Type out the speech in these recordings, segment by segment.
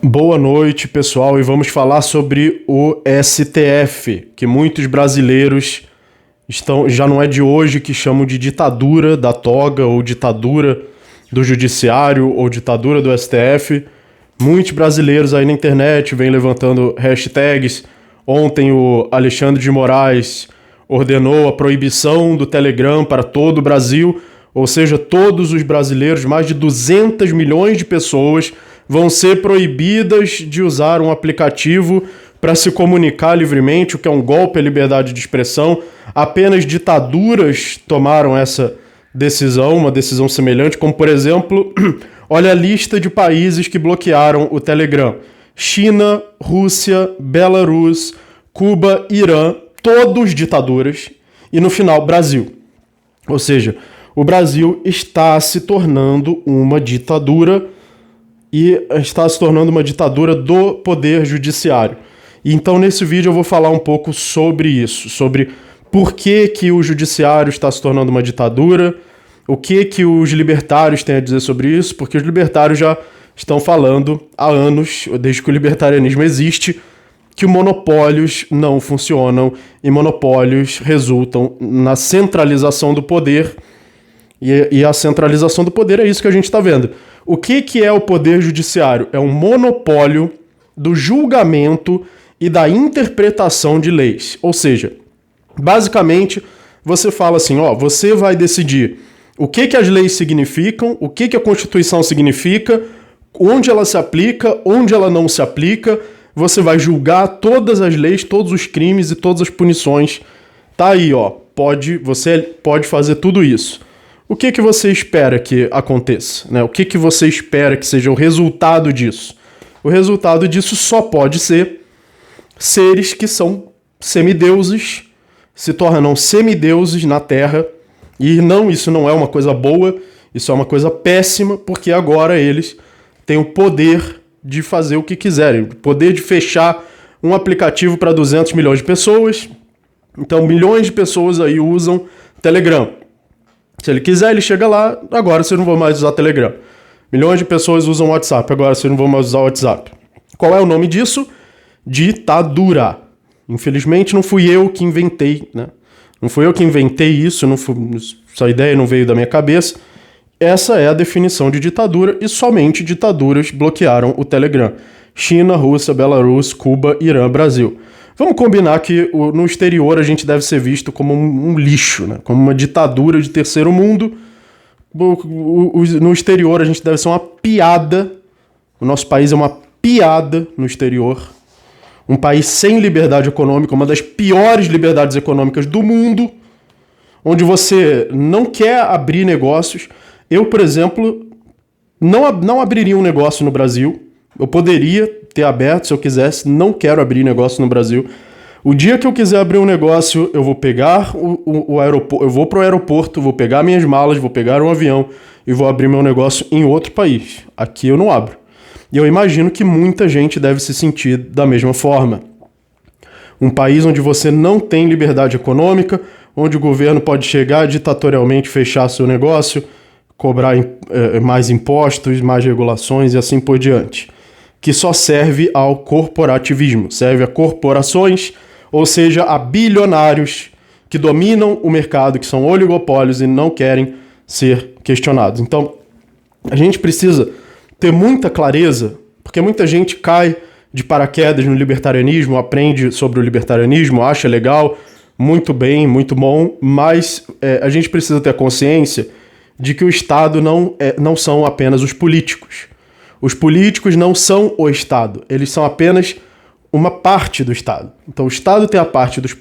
Boa noite, pessoal, e vamos falar sobre o STF, que muitos brasileiros já não é de hoje que chamam de ditadura da toga, ou ditadura do judiciário, ou ditadura do STF. Muitos brasileiros aí na internet vêm levantando hashtags. Ontem o Alexandre de Moraes ordenou a proibição do Telegram para todo o Brasil, ou seja, todos os brasileiros, mais de 200 milhões de pessoas, vão ser proibidas de usar um aplicativo para se comunicar livremente, o que é um golpe à liberdade de expressão. Apenas ditaduras tomaram essa decisão, uma decisão semelhante, como por exemplo, olha a lista de países que bloquearam o Telegram: China, Rússia, Belarus, Cuba, Irã, todos ditaduras, e no final, Brasil. Ou seja, o Brasil está se tornando uma ditadura, e está se tornando uma ditadura do poder judiciário. E então nesse vídeo eu vou falar um pouco sobre isso, sobre por que o judiciário está se tornando uma ditadura, o que os libertários têm a dizer sobre isso, porque os libertários já estão falando há anos, desde que o libertarianismo existe, que monopólios não funcionam e monopólios resultam na centralização do poder, e a centralização do poder é isso que a gente está vendo. O que é o poder judiciário? É um monopólio do julgamento e da interpretação de leis. Ou seja, basicamente, você fala assim, você vai decidir o que as leis significam, o que a Constituição significa, onde ela se aplica, onde ela não se aplica. Você vai julgar todas as leis, todos os crimes e todas as punições. Tá aí, você pode fazer tudo isso. O que você espera que aconteça, né? O que você espera que seja o resultado disso? O resultado disso só pode ser seres que são semideuses, se tornam semideuses na Terra, e isso não é uma coisa boa, isso é uma coisa péssima, porque agora eles têm o poder de fazer o que quiserem, o poder de fechar um aplicativo para 200 milhões de pessoas. Então milhões de pessoas aí usam Telegram. Se ele quiser, ele chega lá, agora você não vai mais usar Telegram. Milhões de pessoas usam WhatsApp, agora você não vai mais usar WhatsApp. Qual é o nome disso? Ditadura. Infelizmente não fui eu que inventei, né? Não fui eu que inventei isso, essa ideia não veio da minha cabeça. Essa é a definição de ditadura, e somente ditaduras bloquearam o Telegram: China, Rússia, Belarus, Cuba, Irã, Brasil. Vamos combinar que no exterior a gente deve ser visto como um lixo, né? Como uma ditadura de terceiro mundo. No exterior a gente deve ser uma piada. O nosso país é uma piada no exterior. Um país sem liberdade econômica, uma das piores liberdades econômicas do mundo, onde você não quer abrir negócios. Eu, por exemplo, não abriria um negócio no Brasil. Eu poderia ter aberto se eu quisesse, não quero abrir negócio no Brasil. O dia que eu quiser abrir um negócio, eu vou pegar o aeroporto, eu vou pro aeroporto, vou pegar minhas malas, vou pegar um avião e vou abrir meu negócio em outro país. Aqui eu não abro. E eu imagino que muita gente deve se sentir da mesma forma. Um país onde você não tem liberdade econômica, onde o governo pode chegar ditatorialmente, fechar seu negócio, cobrar mais impostos, mais regulações e assim por diante, que só serve ao corporativismo, serve a corporações, ou seja, a bilionários que dominam o mercado, que são oligopólios e não querem ser questionados. Então, a gente precisa ter muita clareza, porque muita gente cai de paraquedas no libertarianismo, aprende sobre o libertarianismo, acha legal, muito bem, muito bom, mas a gente precisa ter a consciência de que o Estado não são apenas os políticos. Os políticos não são o Estado, eles são apenas uma parte do Estado. Então o Estado tem a parte dos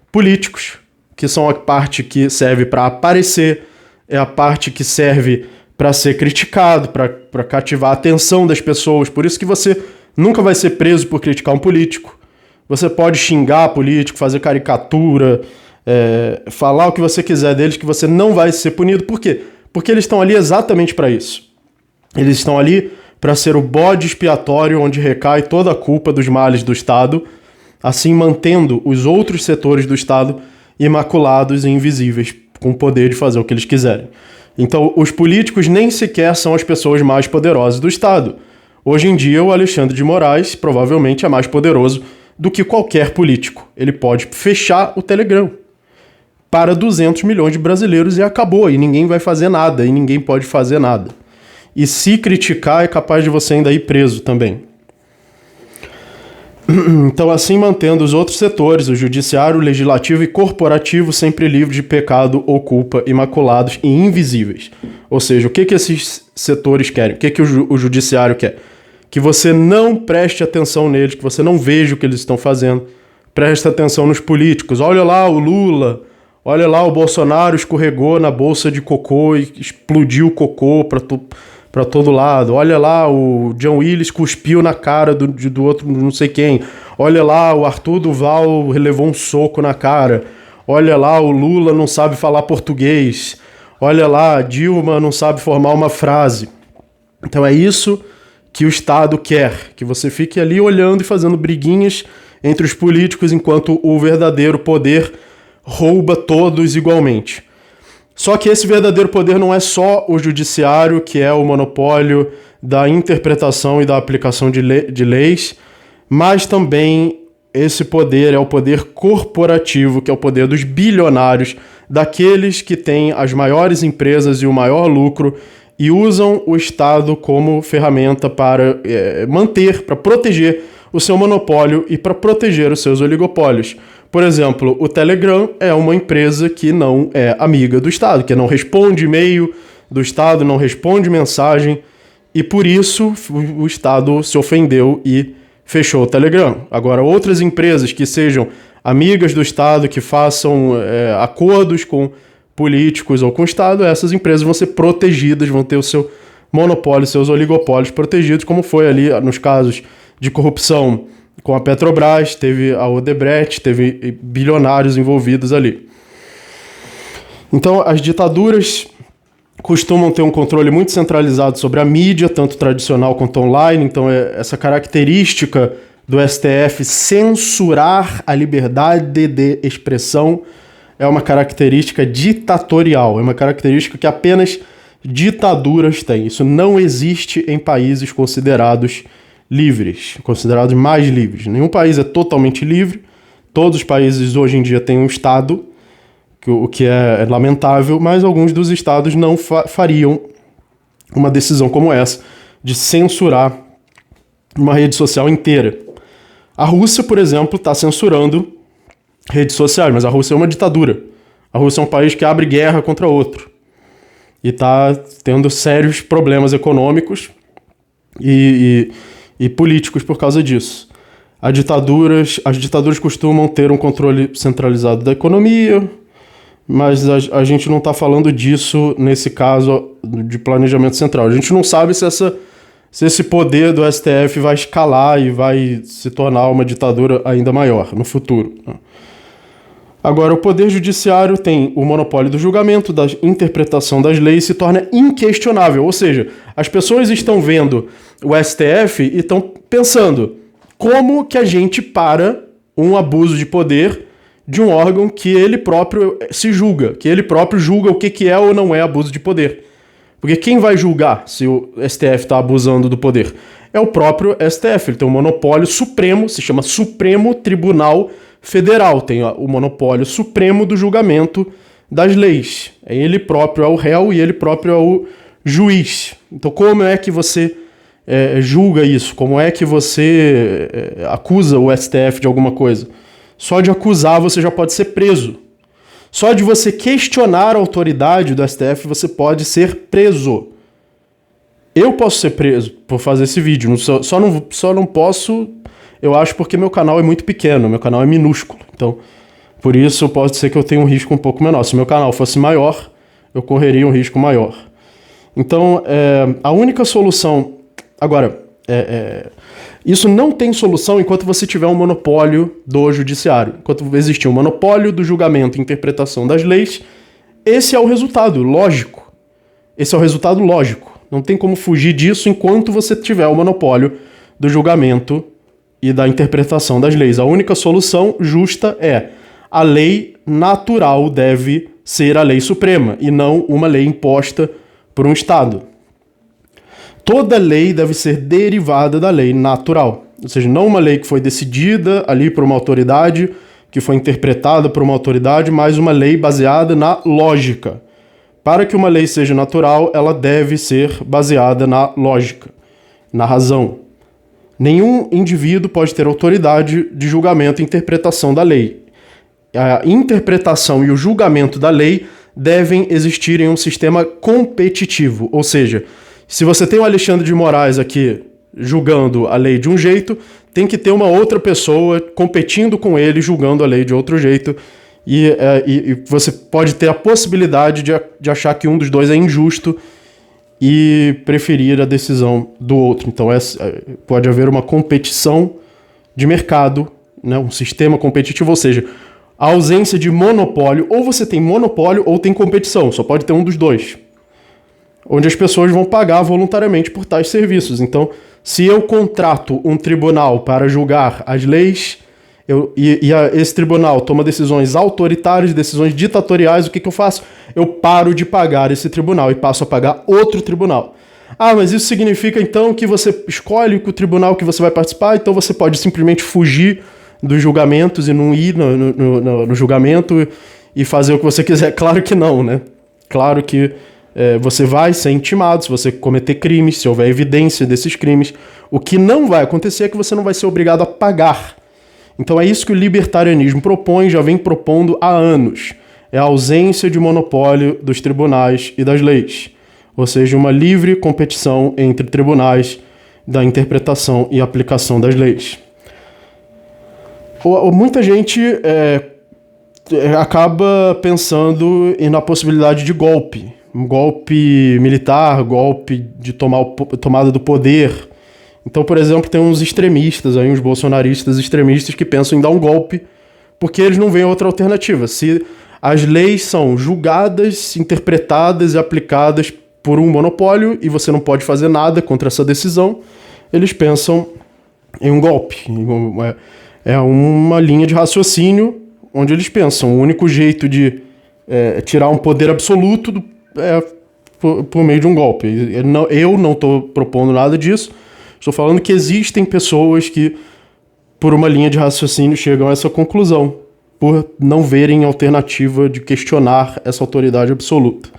políticos, que são a parte que serve para aparecer, é a parte que serve para ser criticado, para cativar a atenção das pessoas. Por isso que você nunca vai ser preso por criticar um político. Você pode xingar político, fazer caricatura, falar o que você quiser deles, que você não vai ser punido. Por quê? Porque eles estão ali exatamente para isso. Eles estão ali para ser o bode expiatório onde recai toda a culpa dos males do Estado, assim mantendo os outros setores do Estado imaculados e invisíveis, com o poder de fazer o que eles quiserem. Então, os políticos nem sequer são as pessoas mais poderosas do Estado. Hoje em dia, o Alexandre de Moraes provavelmente é mais poderoso do que qualquer político. Ele pode fechar o Telegram para 200 milhões de brasileiros e acabou, e ninguém vai fazer nada, e ninguém pode fazer nada. E se criticar, é capaz de você ainda ir preso também. Então, assim, mantendo os outros setores, o judiciário, o legislativo e corporativo sempre livres de pecado ou culpa, imaculados e invisíveis. Ou seja, o que esses setores querem? O que o judiciário quer? Que você não preste atenção neles, que você não veja o que eles estão fazendo. Preste atenção nos políticos. Olha lá o Lula, olha lá o Bolsonaro escorregou na bolsa de cocô e explodiu o cocô para todo lado. Olha lá, o John Willis cuspiu na cara do outro não sei quem. Olha lá, o Arthur Duval levou um soco na cara. Olha lá, o Lula não sabe falar português. Olha lá, a Dilma não sabe formar uma frase. Então é isso que o Estado quer, que você fique ali olhando e fazendo briguinhas entre os políticos enquanto o verdadeiro poder rouba todos igualmente. Só que esse verdadeiro poder não é só o judiciário, que é o monopólio da interpretação e da aplicação de leis, mas também esse poder é o poder corporativo, que é o poder dos bilionários, daqueles que têm as maiores empresas e o maior lucro e usam o Estado como ferramenta para para proteger o seu monopólio e para proteger os seus oligopólios. Por exemplo, o Telegram é uma empresa que não é amiga do Estado, que não responde e-mail do Estado, não responde mensagem, e por isso o Estado se ofendeu e fechou o Telegram. Agora, outras empresas que sejam amigas do Estado, que façam acordos com políticos ou com o Estado, essas empresas vão ser protegidas, vão ter o seu monopólio, seus oligopólios protegidos, como foi ali nos casos de corrupção com a Petrobras, teve a Odebrecht, teve bilionários envolvidos ali. Então, as ditaduras costumam ter um controle muito centralizado sobre a mídia, tanto tradicional quanto online. Então, essa característica do STF censurar a liberdade de expressão é uma característica ditatorial, é uma característica que apenas ditaduras têm. Isso não existe em países considerados livres, considerados mais livres. Nenhum país é totalmente livre. Todos os países hoje em dia têm um Estado, o que é lamentável, mas alguns dos estados não fariam uma decisão como essa, de censurar uma rede social inteira. A Rússia, por exemplo, está censurando redes sociais, mas a Rússia é uma ditadura. A Rússia é um país que abre guerra contra outro e está tendo sérios problemas econômicos e políticos por causa disso. As ditaduras costumam ter um controle centralizado da economia, mas a gente não está falando disso nesse caso de planejamento central. A gente não sabe se esse poder do STF vai escalar e vai se tornar uma ditadura ainda maior no futuro. Agora, o poder judiciário tem o monopólio do julgamento, da interpretação das leis, se torna inquestionável. Ou seja, as pessoas estão vendo o STF e estão pensando como que a gente para um abuso de poder de um órgão que ele próprio se julga, que ele próprio julga o que é ou não é abuso de poder. Porque quem vai julgar se o STF está abusando do poder? É o próprio STF, ele tem um monopólio supremo, se chama Supremo Tribunal Federal, tem o monopólio supremo do julgamento das leis. Ele próprio é o réu e ele próprio é o juiz. Então como é que você julga isso? Como é que você acusa o STF de alguma coisa? Só de acusar você já pode ser preso. Só de você questionar a autoridade do STF você pode ser preso. Eu posso ser preso por fazer esse vídeo, só não posso, eu acho, porque meu canal é muito pequeno, meu canal é minúsculo. Então, por isso pode ser que eu tenha um risco um pouco menor. Se meu canal fosse maior, eu correria um risco maior. Então, a única solução... Agora, isso não tem solução enquanto você tiver um monopólio do judiciário. Enquanto existir um monopólio do julgamento e interpretação das leis, esse é o resultado lógico. Esse é o resultado lógico. Não tem como fugir disso enquanto você tiver o monopólio do julgamento e da interpretação das leis. A única solução justa é a lei natural deve ser a lei suprema e não uma lei imposta por um Estado. toda lei deve ser derivada da lei natural. Ou seja, não uma lei que foi decidida ali por uma autoridade, que foi interpretada por uma autoridade, mas uma lei baseada na lógica. Para que uma lei seja natural, ela deve ser baseada na lógica, na razão. Nenhum indivíduo pode ter autoridade de julgamento e interpretação da lei. A interpretação e o julgamento da lei devem existir em um sistema competitivo. Ou seja, se você tem o Alexandre de Moraes aqui julgando a lei de um jeito, tem que ter uma outra pessoa competindo com ele, julgando a lei de outro jeito. E você pode ter a possibilidade de achar que um dos dois é injusto e preferir a decisão do outro. Então pode haver uma competição de mercado, né, um sistema competitivo, ou seja, a ausência de monopólio, ou você tem monopólio ou tem competição, só pode ter um dos dois, onde as pessoas vão pagar voluntariamente por tais serviços. Então, se eu contrato um tribunal para julgar as leis, esse tribunal toma decisões autoritárias, decisões ditatoriais, o que eu faço? Eu paro de pagar esse tribunal e passo a pagar outro tribunal. Ah, mas isso significa então que você escolhe o tribunal que você vai participar, então você pode simplesmente fugir dos julgamentos e não ir no julgamento e fazer o que você quiser? Claro que não, né? Claro que você vai ser intimado se você cometer crimes, se houver evidência desses crimes. O que não vai acontecer é que você não vai ser obrigado a pagar. Então é isso que o libertarianismo propõe, já vem propondo há anos. É a ausência de monopólio dos tribunais e das leis. Ou seja, uma livre competição entre tribunais da interpretação e aplicação das leis. Muita gente acaba pensando na possibilidade de golpe. Um golpe militar, golpe de tomada do poder. Então, por exemplo, tem uns extremistas, uns bolsonaristas extremistas que pensam em dar um golpe porque eles não veem outra alternativa. Se as leis são julgadas, interpretadas e aplicadas por um monopólio e você não pode fazer nada contra essa decisão, eles pensam em um golpe. É uma linha de raciocínio onde eles pensam o único jeito de tirar um poder absoluto por meio de um golpe. Eu não estou propondo nada disso. Estou falando que existem pessoas que, por uma linha de raciocínio, chegam a essa conclusão, por não verem alternativa de questionar essa autoridade absoluta.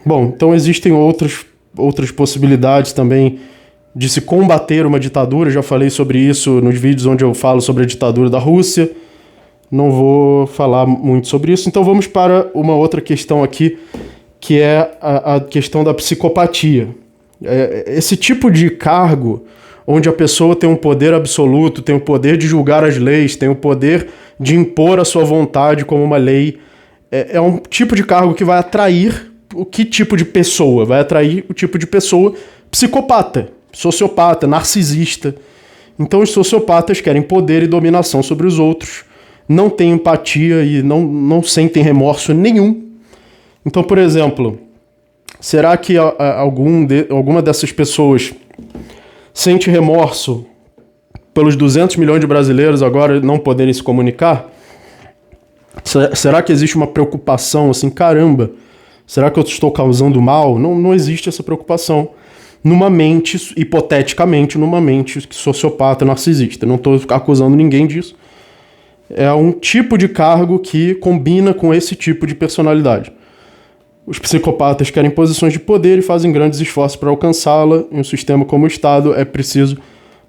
Bom, então existem outras possibilidades também de se combater uma ditadura. Já falei sobre isso nos vídeos onde eu falo sobre a ditadura da Rússia. Não vou falar muito sobre isso. Então vamos para uma outra questão aqui, que é a questão da psicopatia. Esse tipo de cargo, onde a pessoa tem um poder absoluto, tem o poder de julgar as leis, tem o poder de impor a sua vontade como uma lei, é um tipo de cargo que vai atrair que tipo de pessoa? Vai atrair o tipo de pessoa psicopata, sociopata, narcisista. Então os sociopatas querem poder e dominação sobre os outros, não têm empatia e não sentem remorso nenhum. Então, por exemplo, será que alguma dessas pessoas sente remorso pelos 200 milhões de brasileiros agora não poderem se comunicar? Será que existe uma preocupação assim, caramba, será que eu estou causando mal? Não existe essa preocupação numa mente, hipoteticamente, numa mente sociopata, narcisista. Não estou acusando ninguém disso. É um tipo de cargo que combina com esse tipo de personalidade. Os psicopatas querem posições de poder e fazem grandes esforços para alcançá-la. Em um sistema como o Estado, é preciso,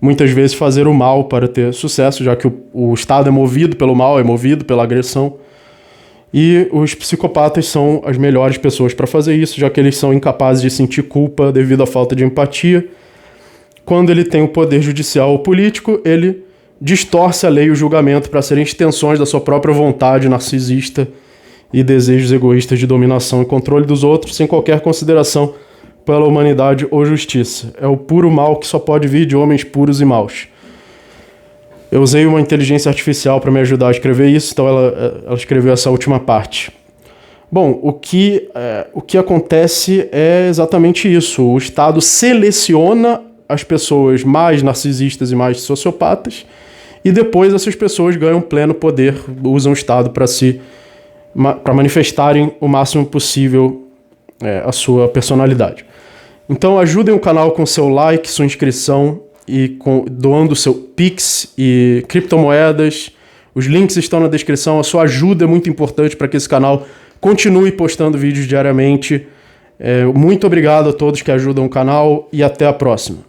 muitas vezes, fazer o mal para ter sucesso, já que o Estado é movido pelo mal, é movido pela agressão. E os psicopatas são as melhores pessoas para fazer isso, já que eles são incapazes de sentir culpa devido à falta de empatia. Quando ele tem o poder judicial ou político, ele distorce a lei e o julgamento para serem extensões da sua própria vontade narcisista e desejos egoístas de dominação e controle dos outros, sem qualquer consideração pela humanidade ou justiça. É o puro mal que só pode vir de homens puros e maus. Eu usei uma inteligência artificial para me ajudar a escrever isso, então ela escreveu essa última parte. Bom, o que acontece é exatamente isso. O Estado seleciona as pessoas mais narcisistas e mais sociopatas, e depois essas pessoas ganham pleno poder, usam o Estado para manifestarem o máximo possível a sua personalidade. Então ajudem o canal com seu like, sua inscrição e doando seu Pix e criptomoedas. Os links estão na descrição. A sua ajuda é muito importante para que esse canal continue postando vídeos diariamente. Muito obrigado a todos que ajudam o canal e até a próxima.